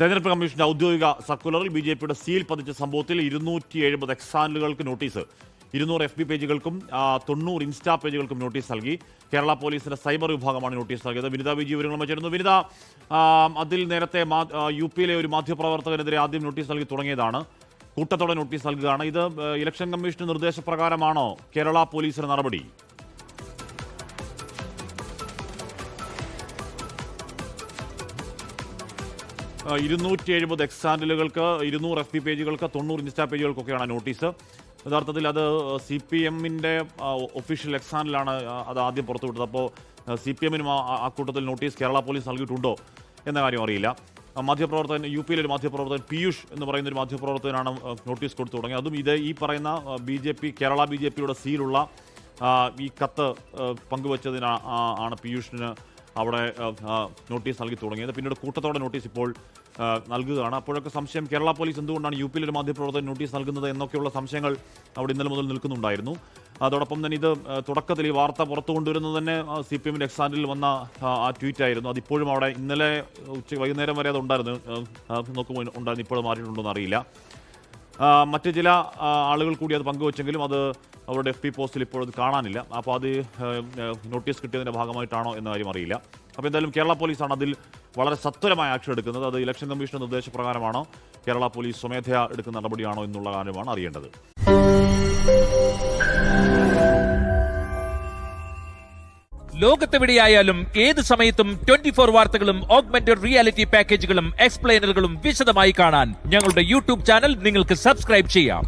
തെരഞ്ഞെടുപ്പ് കമ്മീഷന്റെ ഔദ്യോഗിക സർക്കുലറിൽ ബിജെപിയുടെ സീൽ പതിച്ച സംഭവത്തിൽ 270 എക്സ് ചാനലുകൾക്ക് നോട്ടീസ്, 200 FB പേജുകൾക്കും 90 ഇൻസ്റ്റാ പേജുകൾക്കും നോട്ടീസ് നൽകി. കേരള പോലീസിന്റെ സൈബർ വിഭാഗമാണ് നോട്ടീസ് നൽകിയത്. വിനിത വിജി വിവരങ്ങളുമായി ചേരുന്നു. വിനിത, അതിൽ നേരത്തെ UP-യിലെ ഒരു മാധ്യമപ്രവർത്തകനെതിരെ ആദ്യം നോട്ടീസ് നൽകി തുടങ്ങിയതാണ്, കൂട്ടത്തോടെ നോട്ടീസ് നൽകുകയാണ്. ഇത് ഇലക്ഷൻ കമ്മീഷന്റെ നിർദ്ദേശപ്രകാരമാണോ കേരള പോലീസിന്റെ നടപടി? 270 എക്സ് ചാനലുകൾക്ക്, 200 FB പേജുകൾക്ക്, 90 ഇൻസ്റ്റാ പേജുകൾക്കൊക്കെയാണ് നോട്ടീസ്. യഥാർത്ഥത്തിൽ അത് CPM-ന്റെ ഒഫീഷ്യൽ എക്സ് ചാനലാണ് അത് ആദ്യം പുറത്തുവിട്ടത്. അപ്പോൾ CPM-നും ആ കൂട്ടത്തിൽ നോട്ടീസ് കേരള പോലീസ് നൽകിയിട്ടുണ്ടോ എന്ന കാര്യം അറിയില്ല. മാധ്യമപ്രവർത്തകൻ, UP-യിലെ ഒരു മാധ്യമപ്രവർത്തകൻ പീയൂഷ് എന്ന് പറയുന്ന ഒരു മാധ്യമപ്രവർത്തകനാണ് നോട്ടീസ് കൊടുത്തു തുടങ്ങിയത്. അതും ഇത് ഈ പറയുന്ന കേരള BJP-യുടെ സീലുള്ള ഈ കത്ത് പങ്കുവച്ചതിനാണ് പീയൂഷിന് അവിടെ നോട്ടീസ് നൽകി തുടങ്ങിയത്. പിന്നീട് കൂട്ടത്തോടെ നോട്ടീസ് ഇപ്പോൾ നൽകുകയാണ്. അപ്പോഴൊക്കെ സംശയം, കേരള പോലീസ് എന്തുകൊണ്ടാണ് UP-യിലെ ഒരു മാധ്യമപ്രവർത്തകൻ നോട്ടീസ് നൽകുന്നത് എന്നൊക്കെയുള്ള സംശയങ്ങൾ അവിടെ ഇന്നലെ മുതൽ നിൽക്കുന്നുണ്ടായിരുന്നു. അതോടൊപ്പം തന്നെ ഇത് തുടക്കത്തിൽ ഈ വാർത്ത പുറത്തു കൊണ്ടുവരുന്നത് തന്നെ CPM-ന്റെ എക്സ് ചാനലിൽ വന്ന ആ ട്വീറ്റ് ആയിരുന്നു. അതിപ്പോഴും അവിടെ ഇന്നലെ വൈകുന്നേരം വരെ അത് ഉണ്ടായിരുന്നു, നോക്കുമ്പോൾ ഉണ്ടായിരുന്നു. ഇപ്പോഴും മാറിയിട്ടുണ്ടോ എന്നറിയില്ല. മറ്റ് ചില ആളുകൾ കൂടി അത് പങ്കുവച്ചെങ്കിലും അത് അവരുടെ FB പോസ്റ്റിൽ ഇപ്പോൾ അത് കാണാനില്ല. അപ്പോൾ അത് നോട്ടീസ് കിട്ടിയതിൻ്റെ ഭാഗമായിട്ടാണോ എന്ന കാര്യം അറിയില്ല. അപ്പോൾ എന്തായാലും കേരള പോലീസാണ് അതിൽ വളരെ സത്വരമായ ആക്ഷൻ എടുക്കുന്നത്. അത് ഇലക്ഷൻ കമ്മീഷന്റെ നിർദ്ദേശപ്രകാരമാണോ, കേരള പോലീസ് സ്വമേധയാ എടുക്കുന്ന നടപടിയാണോ എന്നുള്ള കാര്യമാണ് അറിയേണ്ടത്. ലോകത്തെവിടെയായാലും ഏത് സമയത്തും 24 വാർത്തകളും ഓഗ്മെന്റഡ് റിയാലിറ്റി പാക്കേജുകളും എക്സ്പ്ലെയിനറുകളും വിശദമായി കാണാൻ ഞങ്ങളുടെ YouTube ചാനൽ നിങ്ങൾക്ക് സബ്സ്ക്രൈബ് ചെയ്യാം.